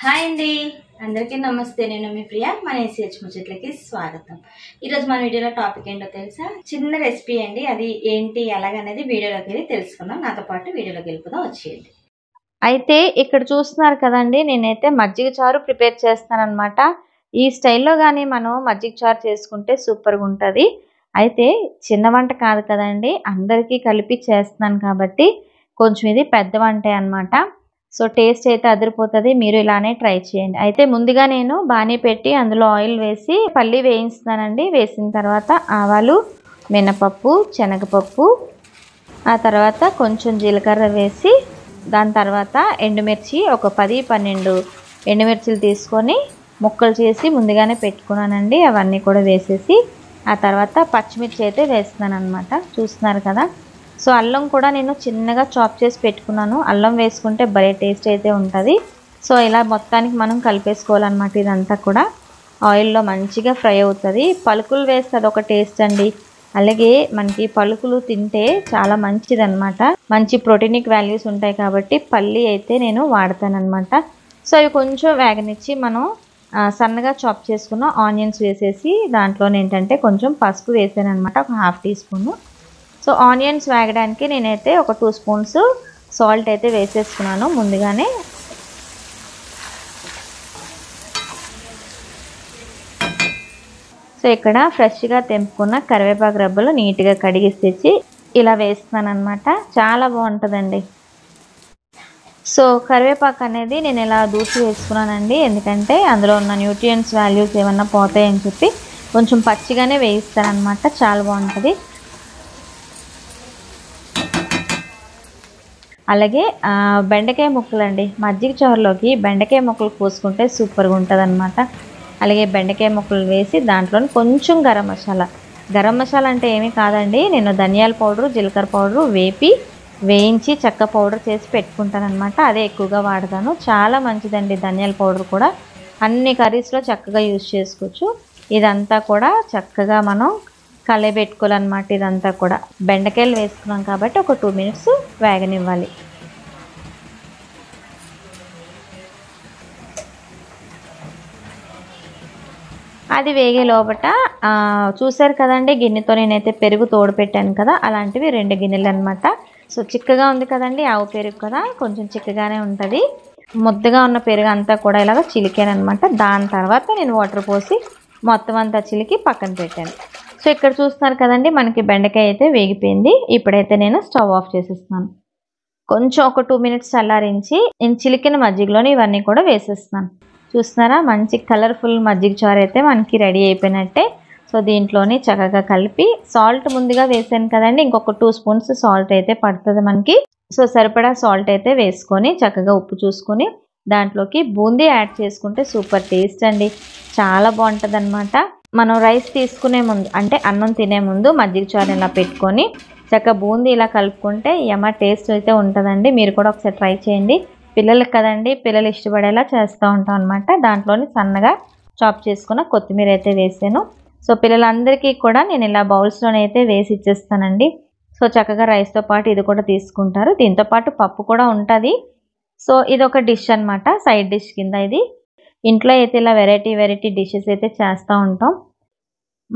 Hi అండి, అందరికీ నమస్తే. నేను మీ ప్రియా. మన SH ముచ్చట్లకి స్వాగతం. ఈరోజు మన వీడియోలో టాపిక్ ఏంటో తెలుసా? చిన్న రెసిపీ అండి. అది ఏంటి ఎలాగనేది వీడియోలోకి వెళ్ళి తెలుసుకుందాం. నాతో పాటు వీడియోలోకి వెళ్ళిపోదాం, వచ్చేయండి. అయితే ఇక్కడ చూస్తున్నారు కదండి, నేనైతే మజ్జిగ చారు ప్రిపేర్ చేస్తానన్నమాట. ఈ స్టైల్లో కానీ మనం మజ్జిగ చారు చేసుకుంటే సూపర్గా ఉంటుంది. అయితే చిన్న వంట కాదు కదండి, అందరికీ కలిపి చేస్తున్నాను కాబట్టి కొంచెం ఇది పెద్ద వంటే అన్నమాట. సో టేస్ట్ అయితే అదిరిపోతుంది. మీరు ఇలానే ట్రై చేయండి. అయితే ముందుగా నేను బాణీ పెట్టి అందులో ఆయిల్ వేసి పల్లి వేయిస్తున్నానండి. వేసిన తర్వాత ఆవాలు, మినపప్పు, శనగపప్పు, ఆ తర్వాత కొంచెం జీలకర్ర వేసి దాని తర్వాత ఎండుమిర్చి ఒక 10-12 ఎండుమిర్చిలు తీసుకొని ముక్కలు చేసి ముందుగానే పెట్టుకున్నానండి. అవన్నీ కూడా వేసేసి ఆ తర్వాత పచ్చిమిర్చి అయితే వేస్తున్నాను అనమాట. చూస్తున్నారు కదా. సో అల్లం కూడా నేను చిన్నగా చాప్ చేసి పెట్టుకున్నాను. అల్లం వేసుకుంటే భలే టేస్ట్ అయితే ఉంటుంది. సో ఇలా మొత్తానికి మనం కలిపేసుకోవాలన్నమాట. ఇదంతా కూడా ఆయిల్లో మంచిగా ఫ్రై అవుతుంది. పలుకులు వేస్తే అదొక టేస్ట్ అండి. అలాగే మనకి పలుకులు తింటే చాలా మంచిదన్నమాట. మంచి ప్రోటీనిక్ వాల్యూస్ ఉంటాయి కాబట్టి పల్లి అయితే నేను వాడతానన్నమాట. సో అవి కొంచెం వేగనిచ్చి మనం సన్నగా చాప్ చేసుకున్న ఆనియన్స్ వేసేసి దాంట్లో ఏంటంటే కొంచెం పసుపు వేసాను అనమాట, ఒక 1/2 టీ స్పూన్. సో ఆనియన్స్ వేగడానికి నేనైతే ఒక 2 స్పూన్స్ సాల్ట్ అయితే వేసేసుకున్నాను ముందుగానే. సో ఇక్కడ ఫ్రెష్గా తెంపుకున్న కరివేపాకు రబ్బలు నీట్గా కడిగేసి తెచ్చి ఇలా వేస్తున్నాను అనమాట. చాలా బాగుంటుందండి. సో కరివేపాకు అనేది నేను ఇలా దూసి వేసుకున్నానండి, ఎందుకంటే అందులో ఉన్న న్యూట్రియంట్స్ వాల్యూస్ ఏమన్నా పోతాయని చెప్పి కొంచెం పచ్చిగానే వేయిస్తానమాట. చాలా బాగుంటుంది. అలాగే బెండకాయ ముక్కలు అండి. మజ్జిగ చారులోకి బెండకాయ ముక్కలు కోసుకుంటే సూపర్గా ఉంటుంది అనమాట. అలాగే బెండకాయ ముక్కలు వేసి దాంట్లో కొంచెం గరం మసాలా అంటే ఏమీ కాదండి, నేను ధనియాల పౌడరు, జీలకర్ర పౌడరు వేయించి చెక్క పౌడర్ చేసి పెట్టుకుంటాను అనమాట. అదే ఎక్కువగా వాడతాను. చాలా మంచిదండి ధనియాల పౌడర్ కూడా. అన్ని కర్రీస్లో చక్కగా యూజ్ చేసుకోవచ్చు. ఇదంతా కూడా చక్కగా మనం కలయబెట్టుకోవాలన్నమాట. ఇదంతా కూడా బెండకాయలు వేసుకున్నాం కాబట్టి ఒక 2 మినిట్స్ వేగనివ్వాలి. అది వేగే లోపట చూసారు కదండి, గిన్నెతో నేనైతే పెరుగు తోడు పెట్టాను కదా, అలాంటివి 2 గిన్నెలు అనమాట. సో చిక్కగా ఉంది కదండి, ఆవు పెరుగు కదా, కొంచెం చిక్కగానే ఉంటుంది. ముద్దగా ఉన్న పెరుగు అంతా కూడా ఇలాగ చిలికాను అనమాట. దాని తర్వాత నేను వాటర్ పోసి మొత్తం అంతా చిలికి పక్కన పెట్టాను. సో ఇక్కడ చూస్తున్నారు కదండి, మనకి బెండకాయ అయితే వేగిపోయింది. ఇప్పుడైతే నేను స్టవ్ ఆఫ్ చేసేస్తున్నాను. కొంచెం ఒక 2 మినిట్స్ చల్లారించి నేను చిలికిన మజ్జిగలోని ఇవన్నీ కూడా వేసేస్తున్నాను. చూస్తున్నారా, మంచి కలర్ఫుల్ మజ్జిగ చారు అయితే మనకి రెడీ అయిపోయినట్టే. సో దీంట్లోని చక్కగా కలిపి సాల్ట్ ముందుగా వేసాను కదండి, ఇంకొక 2 స్పూన్స్ సాల్ట్ అయితే పడుతుంది మనకి. సో సరిపడా సాల్ట్ అయితే వేసుకొని చక్కగా ఉప్పు చూసుకొని దాంట్లోకి బూందీ యాడ్ చేసుకుంటే సూపర్ టేస్ట్ అండి. చాలా బాగుంటుంది అనమాట. మనం రైస్ తీసుకునే ముందు అంటే అన్నం తినే ముందు మజ్జిగ చారు ఇలా పెట్టుకొని చక్కగా బూందీ ఇలా కలుపుకుంటే యమ టేస్ట్ అయితే ఉంటుందండి. మీరు కూడా ఒకసారి ట్రై చేయండి. పిల్లలకి కదండి, పిల్లలు ఇష్టపడేలా చేస్తూ ఉంటాం అనమాట. దాంట్లోని సన్నగా చాప్ చేసుకున్న కొత్తిమీర అయితే వేసాను. సో పిల్లలందరికీ కూడా నేను ఇలా బౌల్స్లోనైతే వేసి ఇచ్చేస్తానండి. సో చక్కగా రైస్తో పాటు ఇది కూడా తీసుకుంటారు. దీంతో పాటు పప్పు కూడా ఉంటుంది. సో ఇది ఒక డిష్ అనమాట, సైడ్ డిష్ కింద. ఇది ఇంట్లో అయితే ఇలా వెరైటీ డిషెస్ అయితే చేస్తూ ఉంటాం.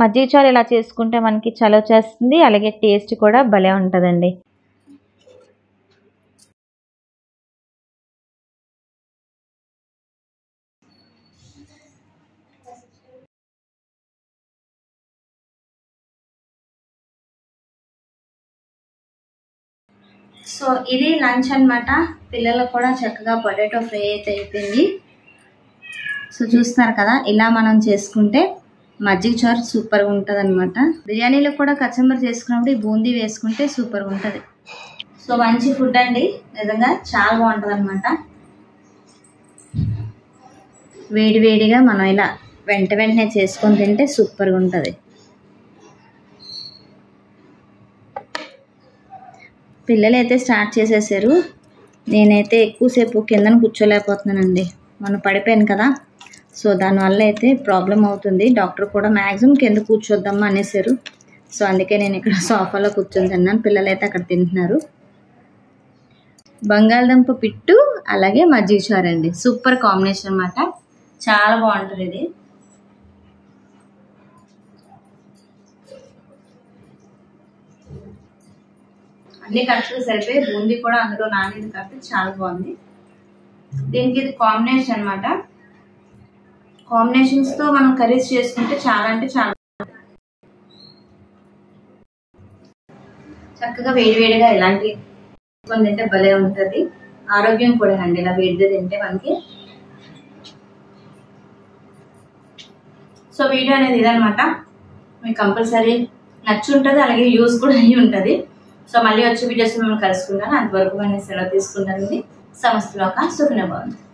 మజ్జిగ చారు ఇలా చేసుకుంటే మనకి చలవ చేస్తుంది, అలాగే టేస్ట్ కూడా భలే ఉంటుందండి. సో ఇది లంచ్ అనమాట. పిల్లలకు కూడా చక్కగా పొటాటో ఫ్రై అయితే అయిపోయింది. సో చూస్తున్నారు కదా, ఇలా మనం చేసుకుంటే మజ్జిగ చారు సూపర్గా ఉంటుంది అనమాట. బిర్యానీలో కూడా కచంబరి చేసుకున్నప్పుడు ఈ బూందీ వేసుకుంటే సూపర్గా ఉంటుంది. సో మంచి ఫుడ్ అండి, నిజంగా చాలా బాగుంటుంది అనమాట. వేడిగా మనం ఇలా వెంటనే చేసుకొని తింటే సూపర్గా ఉంటుంది. పిల్లలు అయితే స్టార్ట్ చేసేసారు. నేనైతే ఎక్కువసేపు కిందన కూర్చోలేకపోతున్నానండి. మనం పడిపోయాను కదా, సో దానివల్ల అయితే ప్రాబ్లం అవుతుంది. డాక్టర్ కూడా మ్యాక్సిమం కింద కూర్చోద్దామా అనేసారు. సో అందుకే నేను ఇక్కడ సోఫాలో కూర్చొని తిన్నాను. పిల్లలు అయితే అక్కడ తింటున్నారు. బంగాళదుంప పిట్టు అలాగే మజ్జిగ చారు అండి. సూపర్ కాంబినేషన్ అన్నమాట. చాలా బాగుంటుంది ఇది. అన్ని కరెక్ట్గా సరిపోయి బూందీ కూడా అందులో నానేది కాబట్టి చాలా బాగుంది. దీనికి ఇది కాంబినేషన్ అన్నమాట. కాంబినేషన్స్ తో మనం కర్రీస్ చేసుకుంటే చాలా అంటే చాలా చక్కగా వేడివేడిగా ఇలాంటి తింటే భలే ఉంటుంది. ఆరోగ్యం కూడా అండి ఇలా వేడిగా తింటే మనకి. సో వీడియో అనేది ఇదనమాట. మీకు కంపల్సరీ నచ్చి ఉంటుంది, అలాగే యూజ్ కూడా అయ్యి ఉంటుంది. సో మళ్ళీ వచ్చే వీడియోస్ మిమ్మల్ని కలుసుకుంటాను. అంతవరకు నేను సెలవు తీసుకుంటానండి. సమస్తలోక సుఖిన భవంతు.